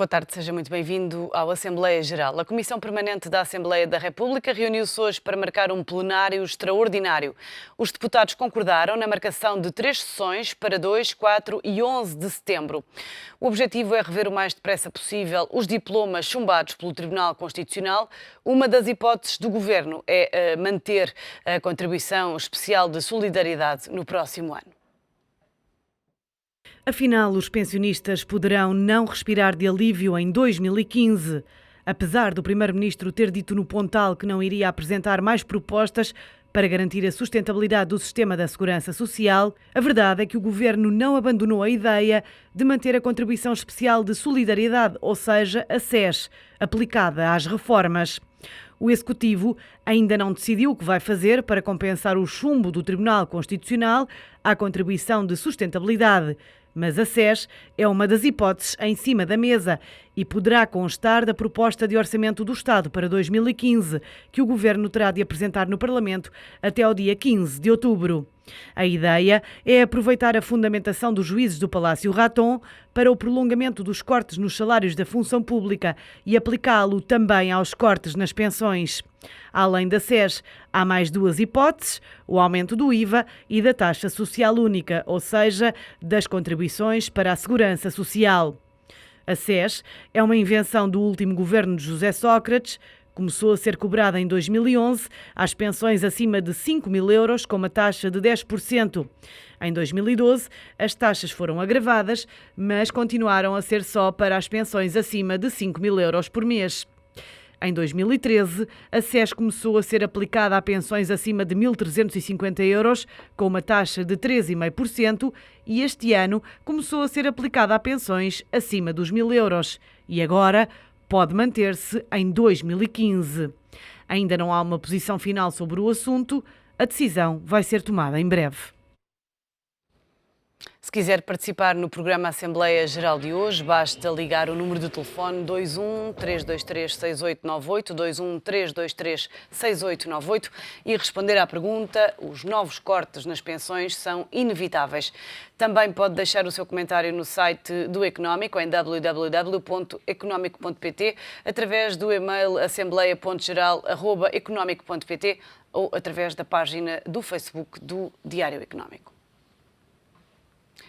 Boa tarde, seja muito bem-vindo ao Assembleia Geral. A Comissão Permanente da Assembleia da República reuniu-se hoje para marcar um plenário extraordinário. Os deputados concordaram na marcação de 3 sessões para 2, 4 e 11 de setembro. O objetivo é rever o mais depressa possível os diplomas chumbados pelo Tribunal Constitucional. Uma das hipóteses do Governo é manter a contribuição especial de solidariedade no próximo ano. Afinal, os pensionistas poderão não respirar de alívio em 2015. Apesar do Primeiro-Ministro ter dito no Pontal que não iria apresentar mais propostas para garantir a sustentabilidade do sistema da segurança social, a verdade é que o Governo não abandonou a ideia de manter a contribuição especial de solidariedade, ou seja, a SES, aplicada às reformas. O Executivo ainda não decidiu o que vai fazer para compensar o chumbo do Tribunal Constitucional à contribuição de sustentabilidade. Mas a SES é uma das hipóteses em cima da mesa e poderá constar da proposta de orçamento do Estado para 2015, que o Governo terá de apresentar no Parlamento até ao dia 15 de outubro. A ideia é aproveitar a fundamentação dos juízes do Palácio Raton para o prolongamento dos cortes nos salários da função pública e aplicá-lo também aos cortes nas pensões. Além da SES, há mais 2 hipóteses: o aumento do IVA e da taxa social única, ou seja, das contribuições para a segurança social. A SES é uma invenção do último governo de José Sócrates. Começou a ser cobrada em 2011 às pensões acima de 5.000 euros com uma taxa de 10%. Em 2012, as taxas foram agravadas, mas continuaram a ser só para as pensões acima de 5.000 euros por mês. Em 2013, a SES começou a ser aplicada a pensões acima de 1.350 euros, com uma taxa de 13,5%, e este ano começou a ser aplicada a pensões acima dos 1.000 euros. E agora pode manter-se em 2015. Ainda não há uma posição final sobre o assunto. A decisão vai ser tomada em breve. Se quiser participar no programa Assembleia Geral de hoje, basta ligar o número de telefone 21 323 6898, 21 323 6898 e responder à pergunta: os novos cortes nas pensões são inevitáveis. Também pode deixar o seu comentário no site do Económico, em www.economico.pt, através do e-mail assembleia.geral@economico.pt ou através da página do Facebook do Diário Económico.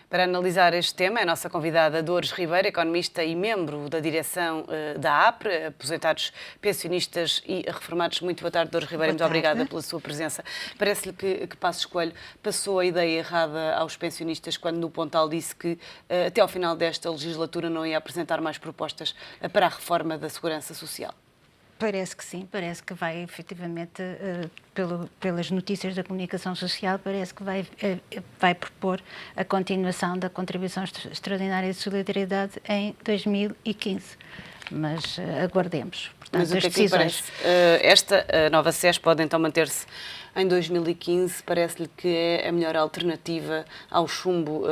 Para analisar este tema, é a nossa convidada Dores Ribeiro, economista e membro da direção da APRE, aposentados, pensionistas e reformados. Muito boa tarde, Dores Ribeiro, muito obrigada pela sua presença. Parece-lhe que Passos Coelho passou a ideia errada aos pensionistas quando no Pontal disse que até ao final desta legislatura não ia apresentar mais propostas para a reforma da segurança social? Parece que sim, parece que vai efetivamente, pelas notícias da comunicação social, parece que vai propor a continuação da contribuição extraordinária de solidariedade em 2015. Mas aguardemos. Portanto, mas o que é que lhe parece? Esta nova SES pode então manter-se em 2015, parece-lhe que é a melhor alternativa ao chumbo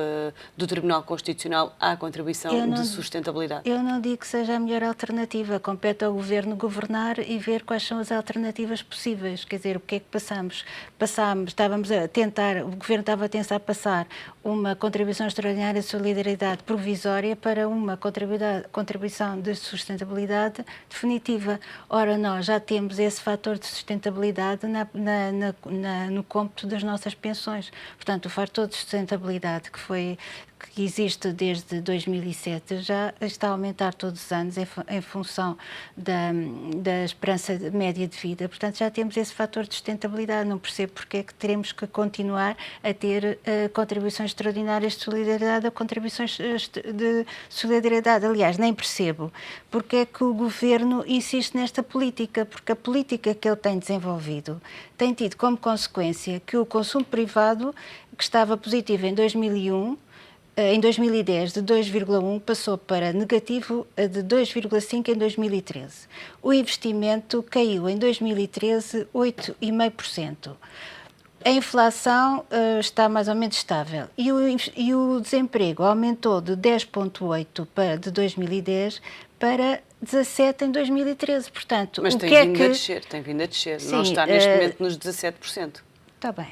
do Tribunal Constitucional à contribuição de sustentabilidade? Eu não digo que seja a melhor alternativa. Compete ao Governo governar e ver quais são as alternativas possíveis. Quer dizer, o que é que passamos? Estávamos a tentar, o Governo estava a tentar passar uma contribuição extraordinária de solidariedade provisória para uma contribuição de sustentabilidade definitiva. Ora, nós já temos esse fator de sustentabilidade no cômputo das nossas pensões. Portanto, o fator de sustentabilidade que existe desde 2007 já está a aumentar todos os anos em função da esperança média de vida. Portanto, já temos esse fator de sustentabilidade. Não percebo porque é que teremos que continuar a ter contribuições extraordinárias de solidariedade ou contribuições de solidariedade. Aliás, nem percebo porque é que o Governo insiste nesta política, porque a política que ele tem desenvolvido tem tido como consequência que o consumo privado, que estava positivo em 2001, em 2010 de 2,1 passou para negativo de 2,5 em 2013. O investimento caiu em 2013 8,5%. A inflação está mais ou menos estável e o desemprego aumentou de 10,8 de 2010 para 17 em 2013. Portanto, mas tem vindo a descer, tem vindo a descer. Sim, não está neste momento nos 17%. Está bem.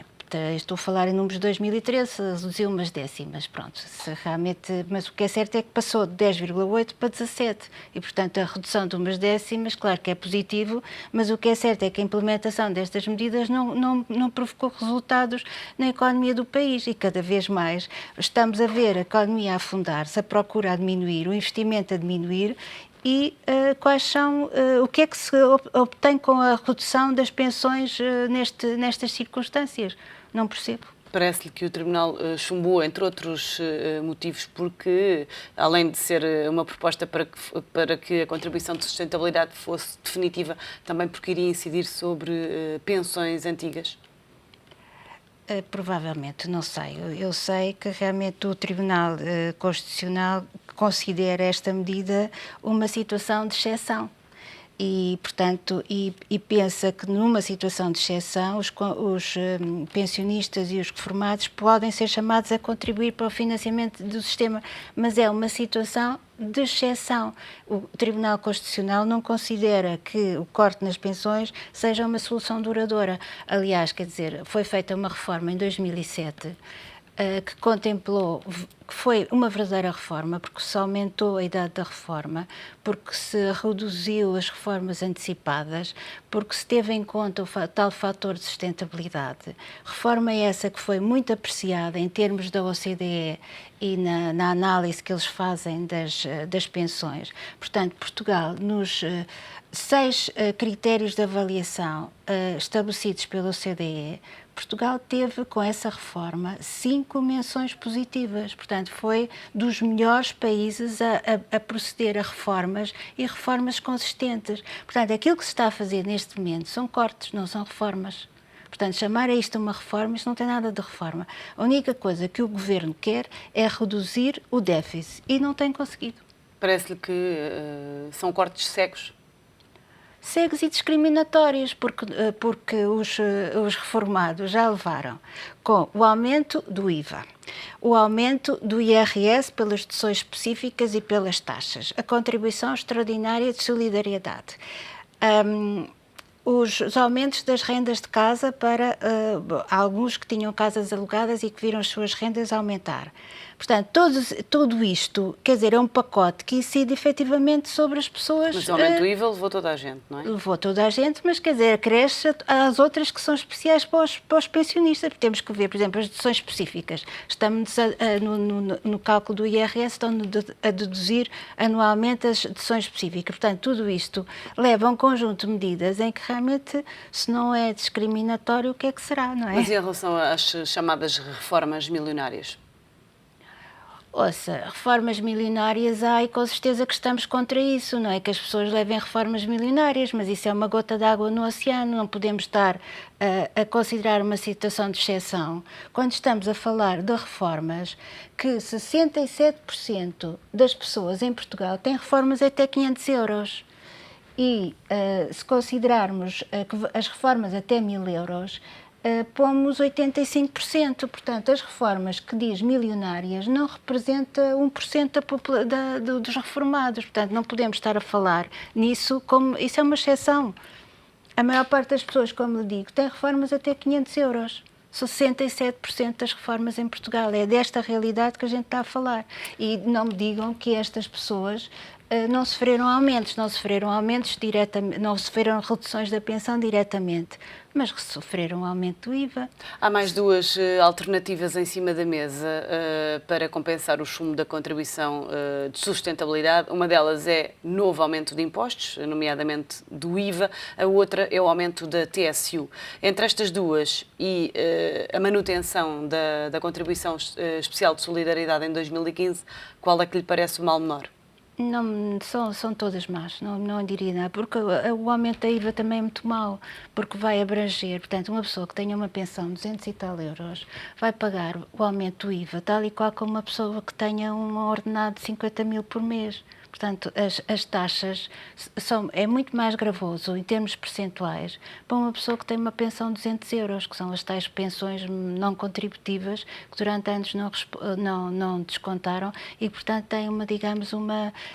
estou a falar em números de 2013, reduziu umas décimas, pronto, se realmente, mas o que é certo é que passou de 10,8 para 17 e, portanto, a redução de umas décimas, claro que é positivo, mas o que é certo é que a implementação destas medidas não provocou resultados na economia do país e cada vez mais estamos a ver a economia a afundar-se, a procura a diminuir, o investimento a diminuir e quais são, o que é que se obtém com a redução das pensões nestas circunstâncias? Não percebo. Parece-lhe que o Tribunal chumbou, entre outros motivos, porque, além de ser uma proposta para que a contribuição de sustentabilidade fosse definitiva, também porque iria incidir sobre pensões antigas? Provavelmente, não sei. Eu sei que realmente o Tribunal Constitucional considera esta medida uma situação de exceção. E, portanto, pensa que numa situação de exceção os pensionistas e os reformados podem ser chamados a contribuir para o financiamento do sistema, mas é uma situação de exceção. O Tribunal Constitucional não considera que o corte nas pensões seja uma solução duradoura. Aliás, quer dizer, foi feita uma reforma em 2007 que contemplou, que foi uma verdadeira reforma, porque se aumentou a idade da reforma, porque se reduziu as reformas antecipadas, porque se teve em conta o tal fator de sustentabilidade. Reforma essa que foi muito apreciada em termos da OCDE e na análise que eles fazem das pensões. Portanto, Portugal, nos 6 critérios de avaliação estabelecidos pela OCDE, Portugal teve, com essa reforma, 5 menções positivas. Portanto, foi dos melhores países a proceder a reformas e reformas consistentes. Portanto, aquilo que se está a fazer neste momento são cortes, não são reformas. Portanto, chamar a isto uma reforma, isto não tem nada de reforma. A única coisa que o Governo quer é reduzir o déficit e não tem conseguido. Parece-lhe que são cortes cegos? Cegos e discriminatórios, porque os reformados já levaram com o aumento do IVA, o aumento do IRS pelas deduções específicas e pelas taxas, a contribuição extraordinária de solidariedade, os aumentos das rendas de casa para alguns que tinham casas alugadas e que viram as suas rendas aumentar. Portanto, tudo isto, quer dizer, é um pacote que incide efetivamente sobre as pessoas. Mas o aumento do IVA levou toda a gente, não é? Levou toda a gente, mas quer dizer, acresce às outras que são especiais para os pensionistas. Temos que ver, por exemplo, as deduções específicas. Estamos no cálculo do IRS, estão a deduzir anualmente as deduções específicas. Portanto, tudo isto leva a um conjunto de medidas em que realmente, se não é discriminatório, o que é que será, não é? Mas e em relação às chamadas reformas milionárias? Ouça, reformas milionárias há e com certeza que estamos contra isso, não é que as pessoas levem reformas milionárias, mas isso é uma gota d'água no oceano, não podemos estar a considerar uma situação de exceção quando estamos a falar de reformas que 67% das pessoas em Portugal têm reformas até 500 euros. E se considerarmos as reformas até 1.000 euros, pomos 85%. Portanto, as reformas que diz milionárias não representam 1% dos reformados. Portanto, não podemos estar a falar nisso como... Isso é uma exceção. A maior parte das pessoas, como lhe digo, tem reformas até 500 euros. 67% das reformas em Portugal. É desta realidade que a gente está a falar. E não me digam que estas pessoas não sofreram aumentos diretamente, não sofreram reduções da pensão diretamente, mas sofreram aumento do IVA. Há mais duas alternativas em cima da mesa para compensar o chumbo da contribuição de sustentabilidade. Uma delas é novo aumento de impostos, nomeadamente do IVA. A outra é o aumento da TSU. Entre estas duas e a manutenção da contribuição especial de solidariedade em 2015, qual é que lhe parece o mal menor? Não, são todas más, não diria nada, porque o aumento da IVA também é muito mau, porque vai abranger, portanto, uma pessoa que tenha uma pensão de 200 e tal euros vai pagar o aumento do IVA, tal e qual como uma pessoa que tenha um ordenado de 50 mil por mês. portanto, as taxas é muito mais gravoso em termos percentuais para uma pessoa que tem uma pensão de 200 euros, que são as tais pensões não contributivas que durante anos não descontaram e, portanto, tem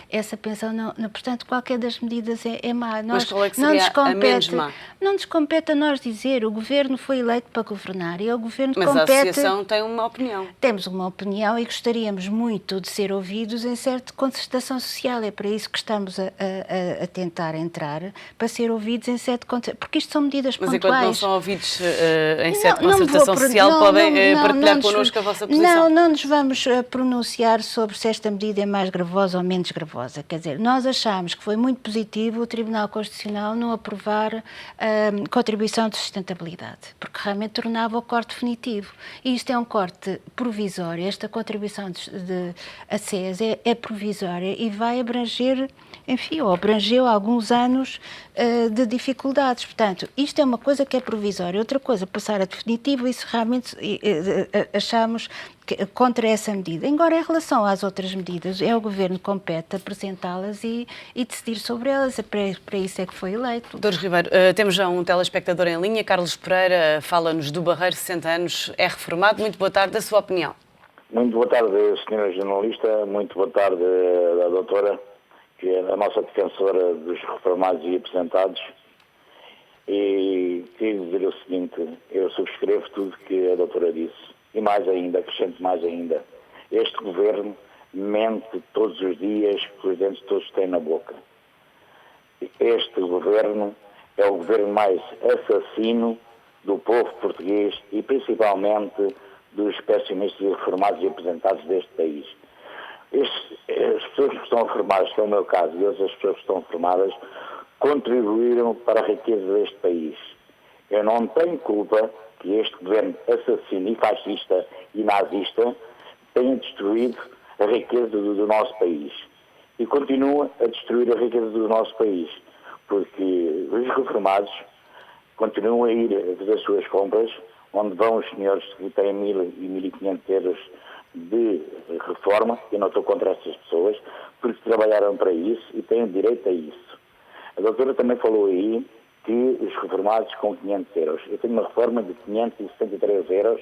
essa pensão, portanto, qualquer das medidas é má. Mas qual é que seria a menos má? Não nos compete a nós dizer, o Governo foi eleito para governar e ao Governo Mas compete... a Associação tem uma opinião. Temos uma opinião e gostaríamos muito de ser ouvidos em certa concertação social. É para isso que estamos a tentar entrar, para ser ouvidos em certa concertação, porque isto são medidas pontuais. pontuais. Mas enquanto não são ouvidos em certa concertação social, podem partilhar connosco a vossa posição? Não nos vamos pronunciar sobre se esta medida é mais gravosa ou menos gravosa. Quer dizer, nós achamos que foi muito positivo o Tribunal Constitucional não aprovar a contribuição de sustentabilidade, porque realmente tornava o corte definitivo. E isto é um corte provisório, esta contribuição de ACES é provisória e vai abranger, enfim, ou abrangeu alguns anos de dificuldades. Portanto, isto é uma coisa que é provisória. Outra coisa, passar a definitivo, isso realmente achamos contra essa medida. Agora, em relação às outras medidas, é o Governo que compete apresentá-las e decidir sobre elas. Para isso é que foi eleito. Dr. Ribeiro, temos já um telespectador em linha. Carlos Pereira fala-nos do Barreiro, 60 anos, é reformado. Muito boa tarde, a sua opinião. Muito boa tarde, senhora jornalista. Muito boa tarde, a doutora, que é a nossa defensora dos reformados e aposentados. E queria dizer o seguinte, eu subscrevo tudo que a doutora disse. E mais ainda, acrescento mais ainda. Este governo mente todos os dias que os dentes todos têm na boca. Este governo é o governo mais assassino do povo português e principalmente dos pensionistas e reformados e aposentados deste país. As pessoas que estão reformadas, que é o meu caso, e outras pessoas que estão reformadas, contribuíram para a riqueza deste país. Eu não tenho culpa que este governo assassino e fascista e nazista tenha destruído a riqueza do nosso país. E continua a destruir a riqueza do nosso país, porque os reformados continuam a ir a fazer as suas compras, onde vão os senhores que têm 1.000 e 1.500 euros de reforma. Eu não estou contra essas pessoas, porque trabalharam para isso e têm direito a isso. A doutora também falou aí que os reformados com 500 euros. Eu tenho uma reforma de 573 euros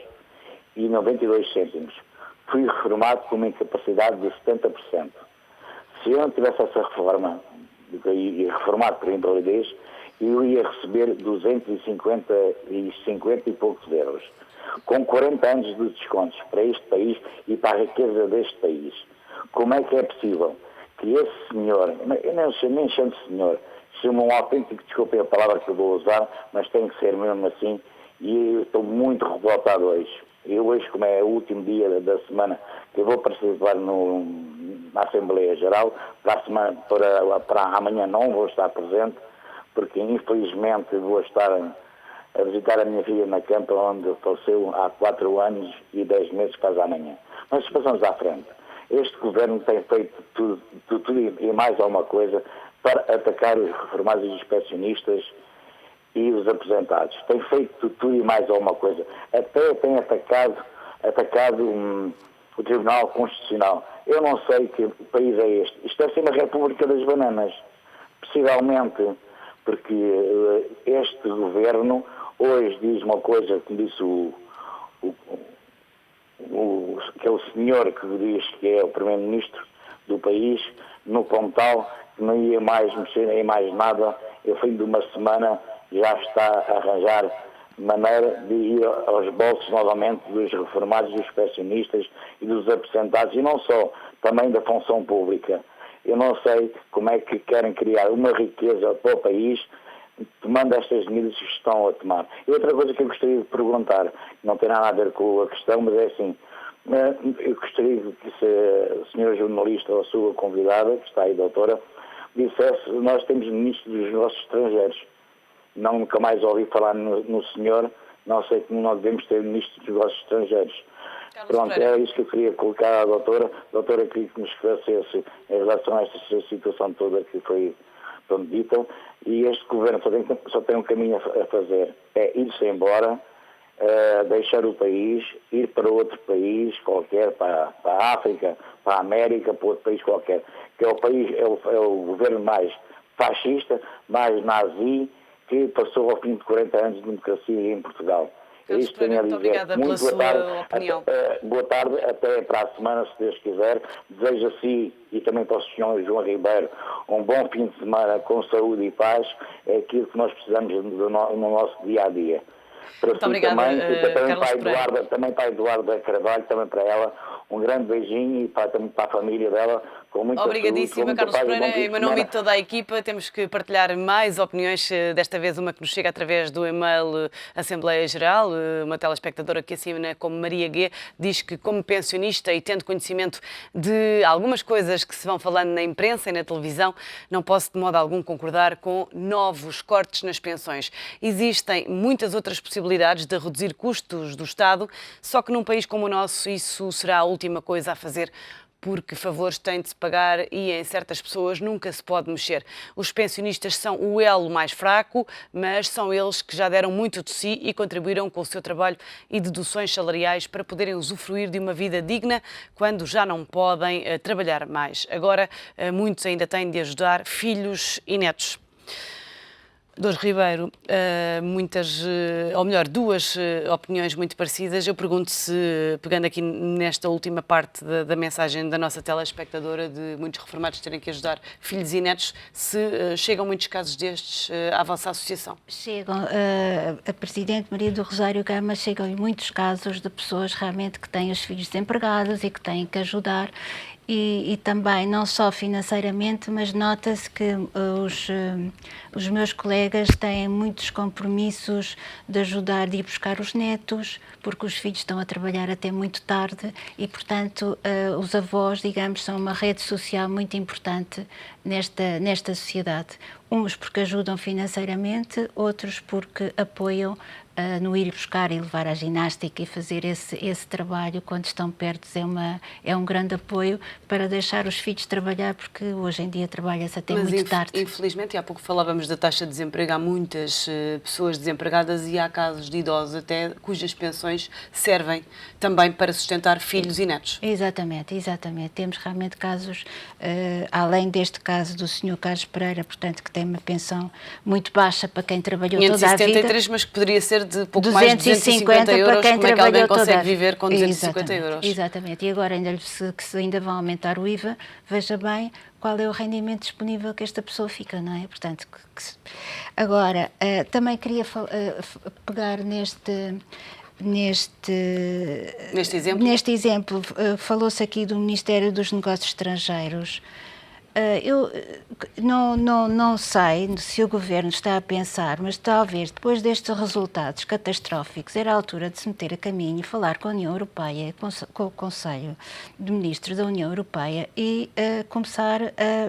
e 92 cêntimos. Fui reformado com uma incapacidade de 70%. Se eu não tivesse essa reforma, e reformado por invalidez, eu ia receber 250 e poucos euros, com 40 anos de descontos para este país e para a riqueza deste país. Como é que é possível que esse senhor, eu nem chamo de senhor, chamo um autêntico, desculpem a palavra que eu vou usar, mas tem que ser mesmo assim, e eu estou muito revoltado hoje. Eu hoje, como é o último dia da semana, que eu vou participar na Assembleia Geral, para amanhã não vou estar presente, porque infelizmente vou estar a visitar a minha filha na campa, onde faleceu há 4 anos e 10 meses, quase amanhã. Mas passamos à frente. Este governo tem feito tudo e mais alguma coisa para atacar os reformados e os pensionistas e os aposentados. Tem feito tudo e mais alguma coisa. Até tem atacado o Tribunal Constitucional. Eu não sei que país é este. Isto deve ser uma República das Bananas. Possivelmente, porque este governo hoje diz uma coisa que disse aquele senhor que diz que é o primeiro-ministro do país, no Pontal, que não ia mais mexer em mais nada. Eu, fim de uma semana, já está a arranjar maneira de ir aos bolsos novamente dos reformados, dos pensionistas e dos aposentados, e não só, também da função pública. Eu não sei como é que querem criar uma riqueza para o país tomando estas medidas que estão a tomar. E outra coisa que eu gostaria de perguntar, não tem nada a ver com a questão, mas é assim, eu gostaria que se a senhora jornalista ou a sua convidada, que está aí, doutora, dissesse, nós temos ministros dos negócios estrangeiros. Nunca mais ouvi falar no senhor, não sei como nós devemos ter ministros dos negócios estrangeiros. Pronto, é isso que eu queria colocar à doutora. Doutora, queria que nos esclarecesse em relação a esta situação toda que foi dita. E este governo só tem um caminho a fazer, é ir-se embora deixar o país, ir para outro país qualquer, para a África, para a América, para outro país qualquer, que é o governo mais fascista, mais nazi, que passou ao fim de 40 anos de democracia em Portugal. É Carlos isto que tenho a Pereira, muito dizer. obrigada Muito pela boa tarde. sua opinião. Boa tarde, até para a semana, se Deus quiser. Desejo a si e também para o Sr. João Ribeiro um bom fim de semana com saúde e paz. É aquilo que nós precisamos no nosso dia-a-dia. Para Muito si obrigada, também para a Eduarda Carvalho, também para ela, um grande beijinho e também para a família dela, com muita Obrigadíssima, saúde, Carlos paz, Pereira. Em bom meu nome e de toda a equipa, temos que partilhar mais opiniões, desta vez uma que nos chega através do e-mail Assembleia Geral. Uma telespectadora que assina como Maria G diz que, como pensionista e tendo conhecimento de algumas coisas que se vão falando na imprensa e na televisão, não posso de modo algum concordar com novos cortes nas pensões. Existem muitas outras possibilidades de reduzir custos do Estado, só que num país como o nosso isso será a última coisa a fazer, porque favores têm de se pagar e em certas pessoas nunca se pode mexer. Os pensionistas são o elo mais fraco, mas são eles que já deram muito de si e contribuíram com o seu trabalho e deduções salariais para poderem usufruir de uma vida digna quando já não podem trabalhar mais. Agora, muitos ainda têm de ajudar filhos e netos. Dores Ribeiro, duas opiniões muito parecidas. Eu pergunto se, pegando aqui nesta última parte da mensagem da nossa telespectadora, de muitos reformados terem que ajudar filhos e netos, se chegam muitos casos destes à vossa associação? Chegam, a Presidente Maria do Rosário Gama, chegam muitos casos de pessoas realmente que têm os filhos desempregados e que têm que ajudar. E também, não só financeiramente, mas nota-se que os meus colegas têm muitos compromissos de ajudar, de ir buscar os netos, porque os filhos estão a trabalhar até muito tarde e, portanto, os avós, digamos, são uma rede social muito importante nesta sociedade. Uns porque ajudam financeiramente, outros porque apoiam no ir buscar e levar à ginástica e fazer esse trabalho quando estão perto. É um grande apoio para deixar os filhos trabalhar, porque hoje em dia trabalha-se até muito tarde. Infelizmente, há pouco falávamos da taxa de desemprego, há muitas pessoas desempregadas e há casos de idosos até cujas pensões servem também para sustentar filhos e netos. Exatamente. Temos realmente casos, além deste caso do Sr. Carlos Pereira, portanto, que tem uma pensão muito baixa para quem trabalhou toda a vida. 573, mas que poderia ser de pouco mais de 250 euros, para quem como é que alguém consegue toda viver com 250 euros? Exatamente, e agora se ainda vão aumentar o IVA, veja bem qual é o rendimento disponível que esta pessoa fica, não é? Portanto, agora, também queria pegar neste exemplo, falou-se aqui do Ministério dos Negócios Estrangeiros. Eu não sei se o Governo está a pensar, mas talvez depois destes resultados catastróficos era a altura de se meter a caminho e falar com a União Europeia, com o Conselho de Ministros da União Europeia e começar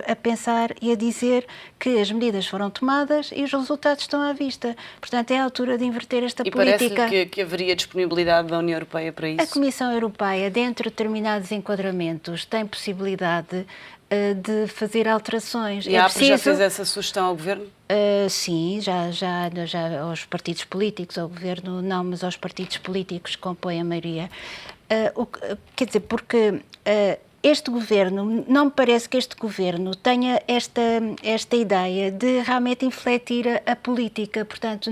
a pensar e a dizer que as medidas foram tomadas e os resultados estão à vista. Portanto, é a altura de inverter esta política. E parece que haveria disponibilidade da União Europeia para isso? A Comissão Europeia, dentro de determinados enquadramentos, tem possibilidade de fazer alterações. E a APRE já fez essa sugestão ao Governo? Sim, já aos partidos políticos, ao Governo não, mas aos partidos políticos que compõem a maioria. Quer dizer, porque este Governo, não me parece que este Governo tenha esta ideia de realmente infletir a política. Portanto,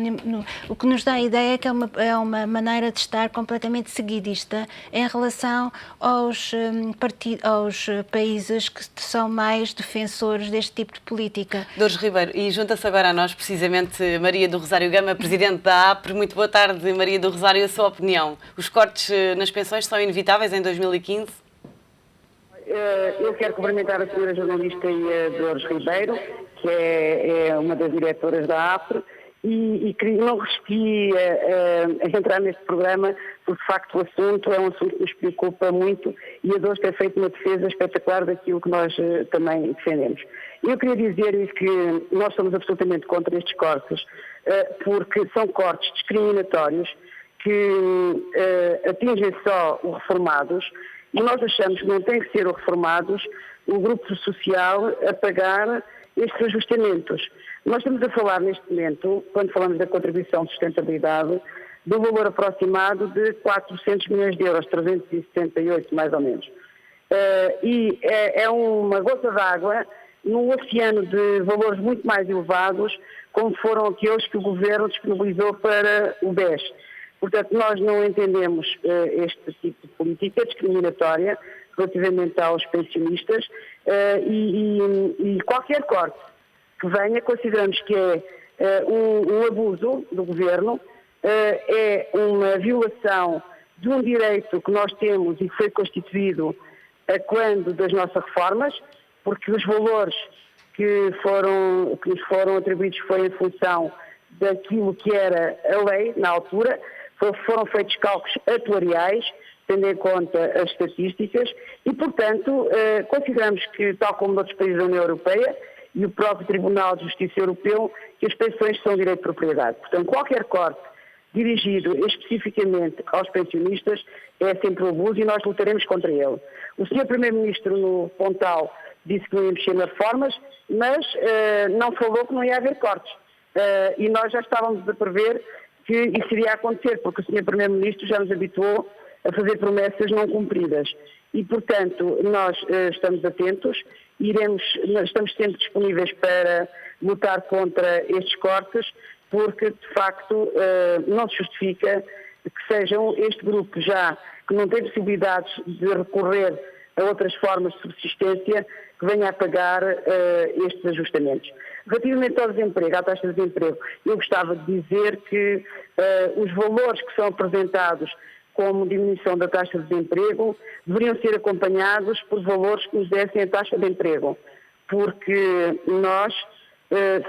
o que nos dá a ideia é que é uma maneira de estar completamente seguidista em relação aos países que são mais defensores deste tipo de política. Dores Ribeiro, e junta-se agora a nós precisamente Maria do Rosário Gama, Presidente da APRE. Muito boa tarde, Maria do Rosário, a sua opinião. Os cortes nas pensões são inevitáveis em 2015? Eu quero cumprimentar a senhora jornalista e a Dores Ribeiro, que é uma das diretoras da APRE, e não resisti a entrar neste programa, porque de facto o assunto é um assunto que nos preocupa muito e a Dores tem feito uma defesa espetacular daquilo que nós também defendemos. Eu queria dizer que nós somos absolutamente contra estes cortes, porque são cortes discriminatórios que atingem só os reformados. E nós achamos que não tem que ser os reformados, o grupo social, a pagar estes ajustamentos. Nós estamos a falar neste momento, quando falamos da contribuição de sustentabilidade, do valor aproximado de 400 milhões de euros, 378 mais ou menos. E é uma gota d'água num oceano de valores muito mais elevados, como foram aqueles que o Governo disponibilizou para o BES. Portanto, nós não entendemos este tipo de política discriminatória relativamente aos pensionistas e qualquer corte que venha, consideramos que é um abuso do Governo, é uma violação de um direito que nós temos e que foi constituído a quando das nossas reformas, porque os valores que nos foram atribuídos foi em função daquilo que era a lei na altura, foram feitos cálculos atuariais, tendo em conta as estatísticas, e, portanto, consideramos que, tal como noutros países da União Europeia e o próprio Tribunal de Justiça Europeu, que as pensões são direito de propriedade. Portanto, qualquer corte dirigido especificamente aos pensionistas é sempre um abuso e nós lutaremos contra ele. O Sr. Primeiro-Ministro, no Pontal, disse que não ia mexer nas reformas, mas não falou que não ia haver cortes. E nós já estávamos a prever que isso iria acontecer, porque o Sr. Primeiro-Ministro já nos habituou a fazer promessas não cumpridas. E, portanto, nós estamos atentos, estamos sempre disponíveis para lutar contra estes cortes, porque, de facto, não se justifica que sejam este grupo já que não tem possibilidades de recorrer a outras formas de subsistência que venha a pagar estes ajustamentos. Relativamente ao desemprego, à taxa de desemprego, eu gostava de dizer que os valores que são apresentados como diminuição da taxa de desemprego deveriam ser acompanhados por valores que nos dessem a taxa de emprego, porque nós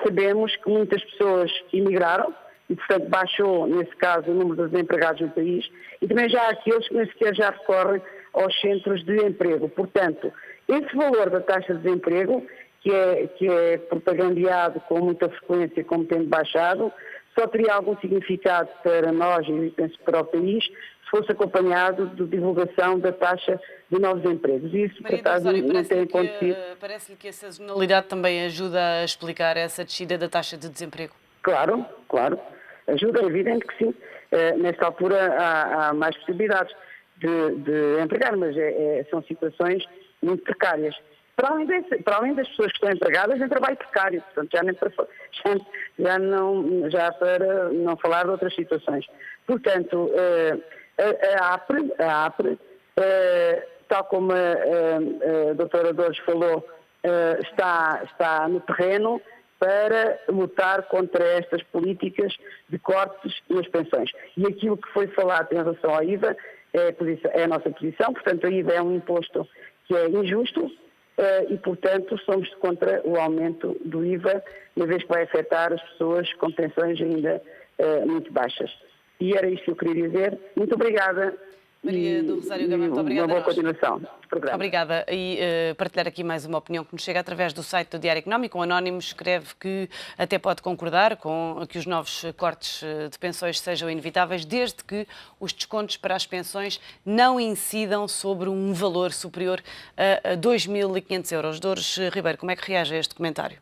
sabemos que muitas pessoas emigraram e, portanto, baixou, nesse caso, o número de desempregados no país, e também já há aqueles que nem sequer já recorrem aos centros de emprego. Portanto, esse valor da taxa de desemprego, que é propagandeado com muita frequência como tendo baixado, só teria algum significado para nós e penso para o país se fosse acompanhado de divulgação da taxa de novos empregos. E isso, por acaso, não tem acontecido. Parece-lhe que a sazonalidade também ajuda a explicar essa descida da taxa de desemprego? Claro. Ajuda, é evidente que sim. Nesta altura há mais possibilidades de empregar, mas são situações muito precárias. Para além das pessoas que estão empregadas em trabalho precário, portanto, já para não falar de outras situações. Portanto, a APRE, tal como a doutora Dores falou, está no terreno para lutar contra estas políticas de cortes nas pensões. E aquilo que foi falado em relação ao IVA é a nossa posição, portanto, a IVA é um imposto que é injusto e, portanto, somos contra o aumento do IVA, uma vez que vai afetar as pessoas com pensões ainda muito baixas. E era isto que eu queria dizer. Muito obrigada. Maria do Rosário Gama, muito obrigada. Uma boa continuação do programa. Obrigada. E partilhar aqui mais uma opinião que nos chega através do site do Diário Económico. Um anónimo escreve que até pode concordar com que os novos cortes de pensões sejam inevitáveis, desde que os descontos para as pensões não incidam sobre um valor superior a 2.500 euros. Dores Ribeiro, como é que reage a este comentário?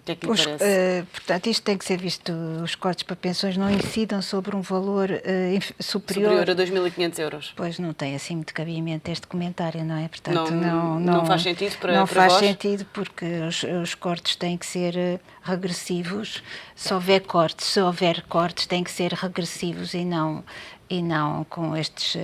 O que é que lhe parece? Portanto, isto tem que ser visto, os cortes para pensões não incidam sobre um valor superior a 2.500 euros. Pois não tem assim muito cabimento este comentário, não é? Portanto, não faz sentido para Não para faz vós? sentido porque os cortes têm que ser regressivos. Se houver cortes têm que ser regressivos e não com estes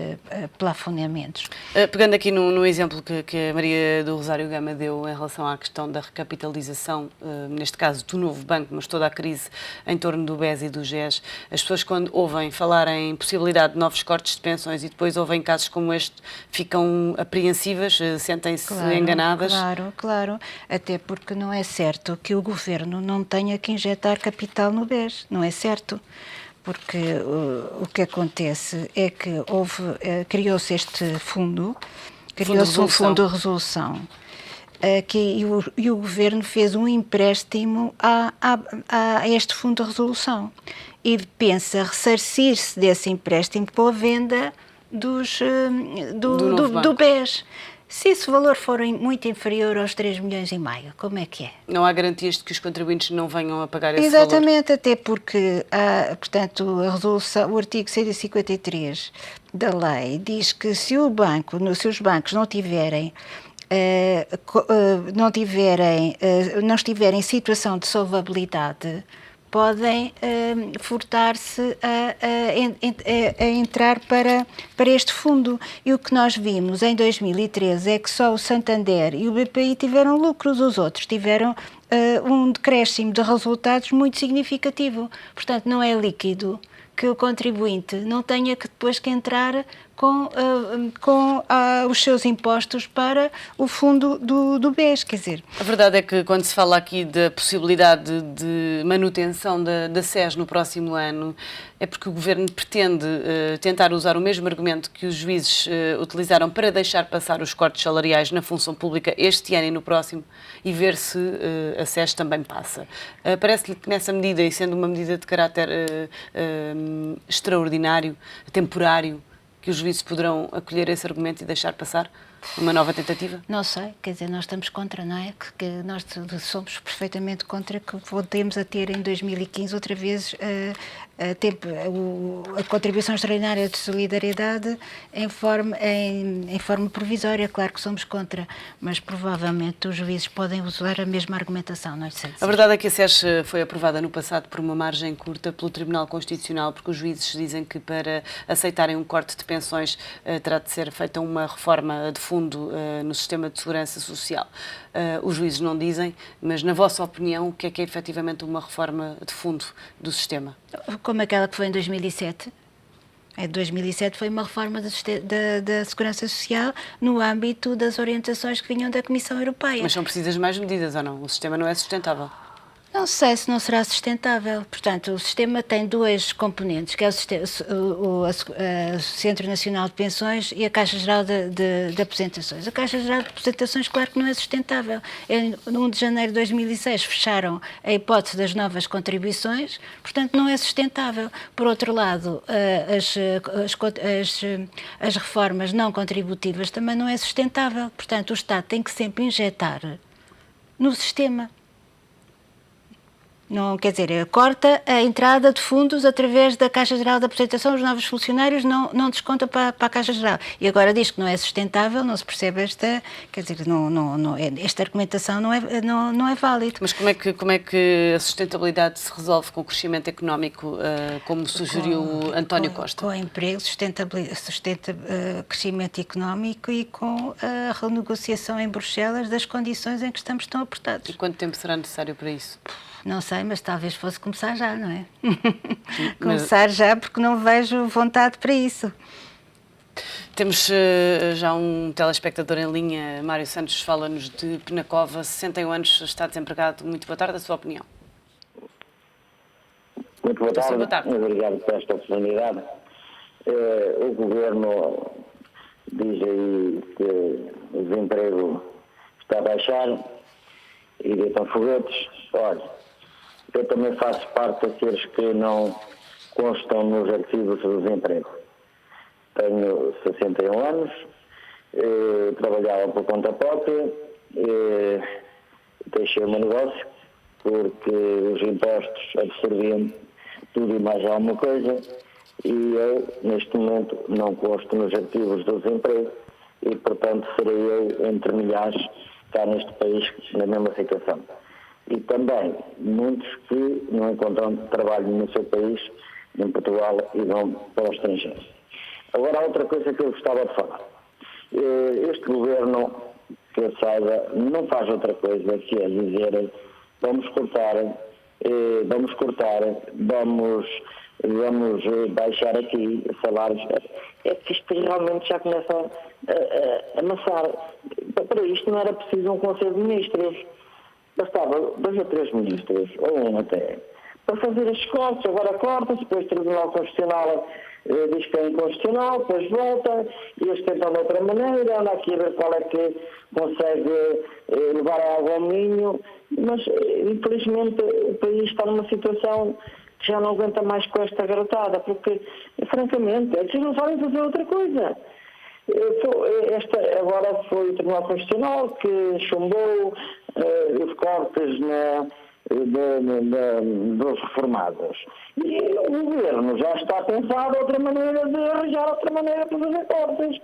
plafonamentos. Pegando aqui no exemplo que a Maria do Rosário Gama deu em relação à questão da recapitalização, neste caso do novo banco, mas toda a crise em torno do BES e do GES, as pessoas quando ouvem falar em possibilidade de novos cortes de pensões e depois ouvem casos como este, ficam apreensivas, sentem-se enganadas? Claro, até porque não é certo que o Governo não tenha que injetar capital no BES, não é certo. Porque o que acontece é que criou-se este fundo, criou-se um fundo de resolução, e o Governo fez um empréstimo a este fundo de resolução e pensa ressarcir-se desse empréstimo com a venda do BES. Se esse valor for muito inferior aos 3,5 milhões, como é que é? Não há garantias de que os contribuintes não venham a pagar esse valor? Exatamente, até porque portanto, a resolução, o artigo 153 da lei diz que se os bancos não tiverem não estiverem em situação de solvabilidade, podem furtar-se a entrar para este fundo. E o que nós vimos em 2013 é que só o Santander e o BPI tiveram lucros, os outros tiveram um decréscimo de resultados muito significativo. Portanto, não é líquido que o contribuinte não tenha que depois que entrar com os seus impostos para o fundo do BES, quer dizer... A verdade é que quando se fala aqui da possibilidade de manutenção da SES no próximo ano, é porque o Governo pretende tentar usar o mesmo argumento que os juízes utilizaram para deixar passar os cortes salariais na função pública este ano e no próximo e ver se a SES também passa. Parece-lhe que nessa medida, e sendo uma medida de caráter extraordinário, temporário, que os juízes poderão acolher esse argumento e deixar passar uma nova tentativa? Não sei, quer dizer, nós estamos contra, não é? Que nós somos perfeitamente contra que voltemos a ter em 2015 outra vez a contribuição extraordinária de solidariedade em forma provisória. Claro que somos contra, mas provavelmente os juízes podem usar a mesma argumentação, não sei dizer. A verdade é que a SES foi aprovada no passado por uma margem curta pelo Tribunal Constitucional, porque os juízes dizem que para aceitarem um corte de pensões terá de ser feita uma reforma de fundo no sistema de segurança social. Os juízes não dizem, mas na vossa opinião, o que é efetivamente uma reforma de fundo do sistema? Como aquela que foi em 2007. Em 2007 foi uma reforma da Segurança Social no âmbito das orientações que vinham da Comissão Europeia. Mas são precisas mais medidas ou não? O sistema não é sustentável? Não sei se não será sustentável. Portanto, o sistema tem dois componentes, que é o Centro Nacional de Pensões e a Caixa Geral de Aposentações. A Caixa Geral de Aposentações, claro que não é sustentável. Em 1 de janeiro de 2006 fecharam a hipótese das novas contribuições, portanto não é sustentável. Por outro lado, as reformas não contributivas também não é sustentável. Portanto, o Estado tem que sempre injetar no sistema. Não, quer dizer, corta a entrada de fundos através da Caixa Geral de Aposentação, os novos funcionários não desconta para a Caixa Geral. E agora diz que não é sustentável, não se percebe quer dizer, esta argumentação não é válida. Mas como é que a sustentabilidade se resolve com o crescimento económico, como sugeriu António Costa? Com emprego, crescimento económico e com a renegociação em Bruxelas das condições em que estamos tão apertados. E quanto tempo será necessário para isso? Não sei, mas talvez fosse começar já, não é? Começar já, porque não vejo vontade para isso. Temos já um telespectador em linha, Mário Santos, fala-nos de Penacova, 61 anos, está desempregado. Muito boa tarde, a sua opinião. Muito boa tarde. Obrigado por esta oportunidade. O Governo diz aí que o desemprego está a baixar e deitam foguetes. Olha, eu também faço parte daqueles que não constam nos arquivos do desemprego. Tenho 61 anos, trabalhava por conta própria, deixei o meu negócio porque os impostos absorviam tudo e mais alguma coisa e eu, neste momento, não consto nos arquivos do desemprego e, portanto, serei eu entre milhares cá neste país na mesma situação. E também muitos que não encontram trabalho no seu país, em Portugal, e vão para o estrangeiro. Agora, há outra coisa que eu gostava de falar. Este Governo, que eu saiba, não faz outra coisa que é dizer vamos baixar aqui salários. É que isto realmente já começa a amassar. Para isto não era preciso um Conselho de Ministros. Bastava 2 ou 3 ministros, ou um até, para fazer estes cortes. Agora corta-se, depois o Tribunal Constitucional diz que é inconstitucional, depois volta, e eles tentam de outra maneira, anda aqui a ver qual é que consegue levar a água ao moinho, mas infelizmente o país está numa situação que já não aguenta mais com esta garotada, porque, francamente, eles não sabem fazer outra coisa. Esta agora foi o Tribunal Constitucional que chumbou os cortes dos reformados. E o Governo já está a pensar outra maneira de arranjar outra maneira para fazer cortes.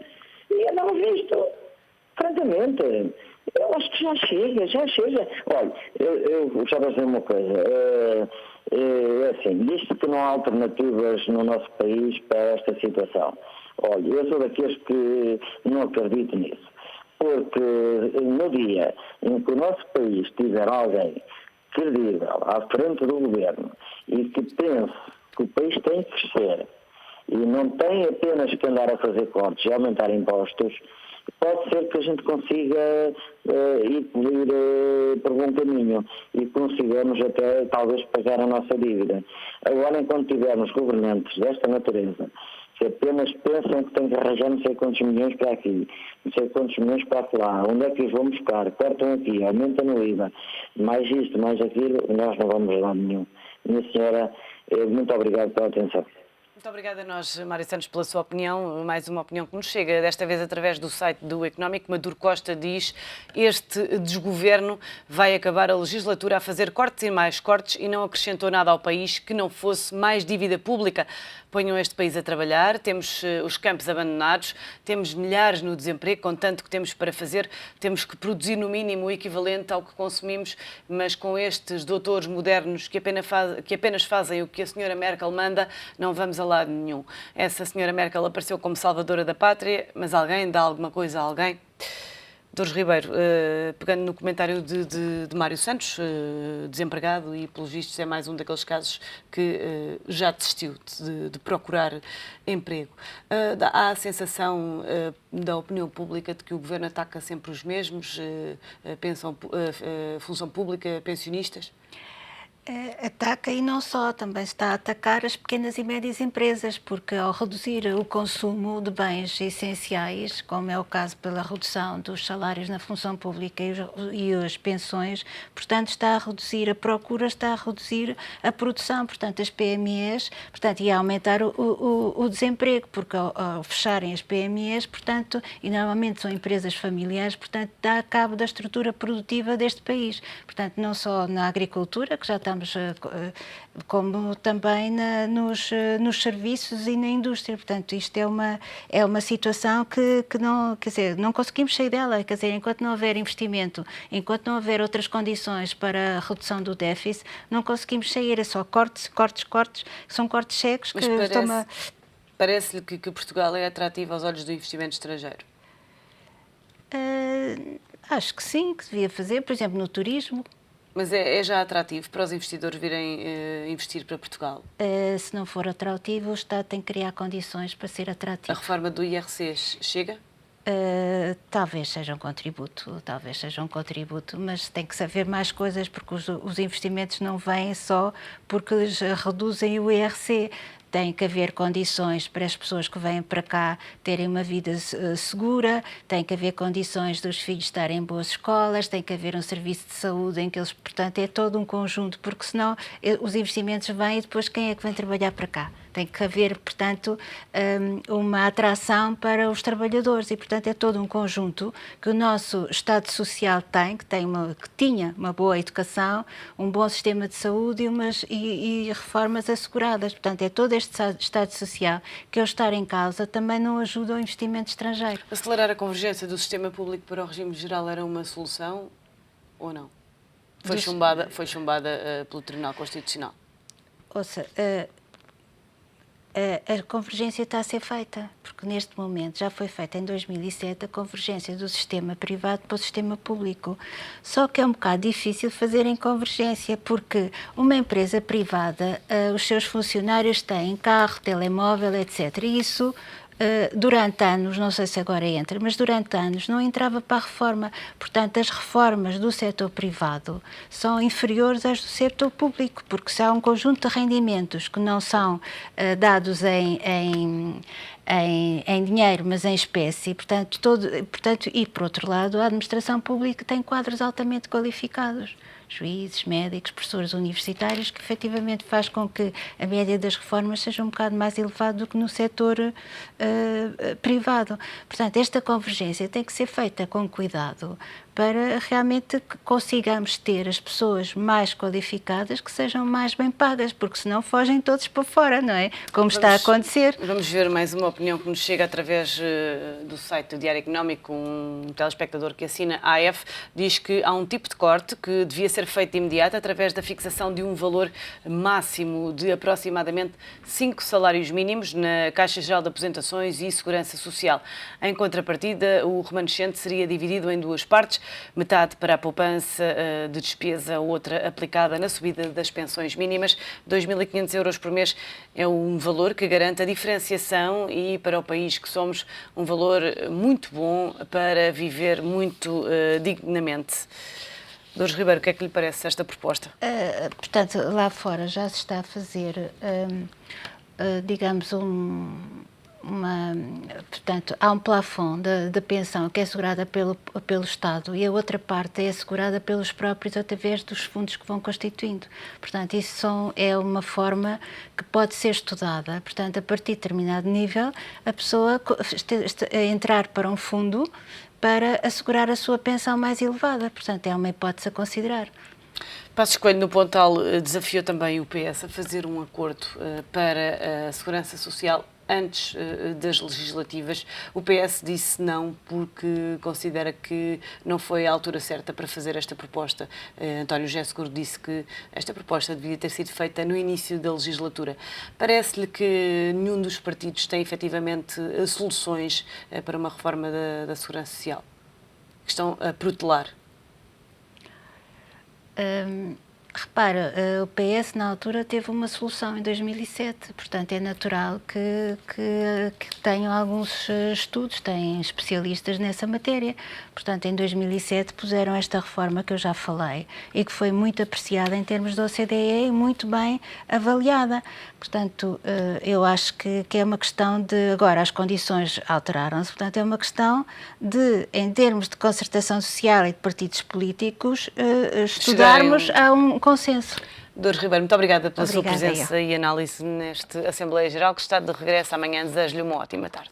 E andamos nisto, francamente. Eu acho que já chega. Olha, eu gostava de dizer uma coisa. É assim, diz-se que não há alternativas no nosso país para esta situação. Olha, eu sou daqueles que não acredito nisso. Porque no dia em que o nosso país tiver alguém credível à frente do governo e que pense que o país tem que crescer e não tem apenas que andar a fazer cortes e aumentar impostos, pode ser que a gente consiga ir por bom caminho e consigamos até talvez pagar a nossa dívida. Agora, enquanto tivermos governantes desta natureza, que apenas pensam que têm que arranjar não sei quantos milhões para aqui, não sei quantos milhões para lá, onde é que os vão buscar, cortam aqui, aumentam no IVA, mais isto, mais aquilo, nós não vamos a lado nenhum. Minha senhora, muito obrigado pela atenção. Muito obrigada a nós, Mário Santos, pela sua opinião. Mais uma opinião que nos chega, desta vez através do site do Económico. Maduro Costa diz: este desgoverno vai acabar a legislatura a fazer cortes e mais cortes e não acrescentou nada ao país que não fosse mais dívida pública. Ponham este país a trabalhar, temos os campos abandonados, temos milhares no desemprego, com tanto que temos para fazer, temos que produzir no mínimo o equivalente ao que consumimos, mas com estes doutores modernos que apenas fazem o que a senhora Merkel manda, não vamos a lado nenhum. Essa senhora Merkel apareceu como salvadora da pátria, mas alguém dá alguma coisa a alguém? Dores Ribeiro, pegando no comentário de Mário Santos, desempregado e, pelos vistos, é mais um daqueles casos que já desistiu de procurar emprego. Há a sensação da opinião pública de que o Governo ataca sempre os mesmos, função pública, pensionistas? Ataca e não só, também está a atacar as pequenas e médias empresas, porque ao reduzir o consumo de bens essenciais, como é o caso pela redução dos salários na função pública e as pensões, portanto está a reduzir a procura, está a reduzir a produção, portanto as PMEs, portanto, e a aumentar o desemprego, porque ao fecharem as PMEs, portanto, e normalmente são empresas familiares, portanto dá cabo da estrutura produtiva deste país, portanto não só na agricultura, que já está como também nos serviços e na indústria. Portanto, isto é uma situação que não, quer dizer, não conseguimos sair dela. Quer dizer, enquanto não houver investimento, enquanto não houver outras condições para a redução do déficit, não conseguimos sair. É só cortes, que são cortes cegos. Mas parece-lhe que Portugal é atrativo aos olhos do investimento estrangeiro? Acho que sim, que devia fazer, por exemplo, no turismo. Mas é já atrativo para os investidores virem investir para Portugal? Se não for atrativo, o Estado tem que criar condições para ser atrativo. A reforma do IRC chega? Talvez seja um contributo, mas tem que saber mais coisas, porque os investimentos não vêm só porque eles reduzem o IRC. Tem que haver condições para as pessoas que vêm para cá terem uma vida segura, tem que haver condições dos filhos estarem em boas escolas, tem que haver um serviço de saúde em que eles, portanto, é todo um conjunto, porque senão os investimentos vêm e depois quem é que vem trabalhar para cá? Tem que haver, portanto, uma atração para os trabalhadores e, portanto, é todo um conjunto que o nosso Estado Social tem, que tinha uma boa educação, um bom sistema de saúde e reformas asseguradas. Portanto, é todo este Estado Social que, ao estar em causa, também não ajuda ao investimento estrangeiro. Acelerar a convergência do sistema público para o regime geral era uma solução ou não? Foi chumbada pelo Tribunal Constitucional. Ouça, a convergência está a ser feita, porque neste momento já foi feita em 2007 a convergência do sistema privado para o sistema público. Só que é um bocado difícil fazerem convergência, porque uma empresa privada, os seus funcionários têm carro, telemóvel, etc. E isso, durante anos, não sei se agora entra, mas durante anos não entrava para a reforma. Portanto, as reformas do setor privado são inferiores às do setor público, porque se há um conjunto de rendimentos que não são dados em dinheiro, mas em espécie, portanto, e por outro lado, a administração pública tem quadros altamente qualificados. juízes, médicos, professores universitários, que efetivamente faz com que a média das reformas seja um bocado mais elevada do que no setor privado. Portanto, esta convergência tem que ser feita com cuidado para realmente que consigamos ter as pessoas mais qualificadas que sejam mais bem pagas, porque senão fogem todos para fora, não é? Como está a acontecer. Vamos ver mais uma opinião que nos chega através do site do Diário Económico. Um telespectador que assina a AF diz que há um tipo de corte que devia ser feito de imediato através da fixação de um valor máximo de aproximadamente 5 salários mínimos na Caixa Geral de Aposentações e Segurança Social. Em contrapartida, o remanescente seria dividido em duas partes, metade para a poupança de despesa, outra aplicada na subida das pensões mínimas. 2.500 euros por mês é um valor que garante a diferenciação e, para o país que somos, um valor muito bom para viver muito dignamente. Dores Ribeiro, o que é que lhe parece esta proposta? Portanto, lá fora já se está a fazer, digamos, portanto, há um plafond da pensão que é assegurada pelo Estado e a outra parte é assegurada pelos próprios através dos fundos que vão constituindo. Portanto, isso é uma forma que pode ser estudada. Portanto, a partir de determinado nível, a pessoa entrar para um fundo para assegurar a sua pensão mais elevada. Portanto, é uma hipótese a considerar. Passos Coelho, no Pontal, desafiou também o PS a fazer um acordo para a segurança social antes das legislativas. O PS disse não porque considera que não foi a altura certa para fazer esta proposta. António José Seguro disse que esta proposta devia ter sido feita no início da legislatura. Parece-lhe que nenhum dos partidos tem efetivamente soluções para uma reforma da segurança social? Que estão a protelar? Repara, o PS na altura teve uma solução em 2007, portanto é natural que tenham alguns estudos, têm especialistas nessa matéria. Portanto, em 2007 puseram esta reforma que eu já falei e que foi muito apreciada em termos da OCDE e muito bem avaliada. Portanto, eu acho que é uma questão de... Agora, as condições alteraram-se, portanto é uma questão de, em termos de concertação social e de partidos políticos, estudarmos a um consenso. Dores Ribeiro, muito obrigada pela sua Obrigada, presença e análise neste Assembleia Geral, que está de regresso amanhã. Desejo-lhe uma ótima tarde.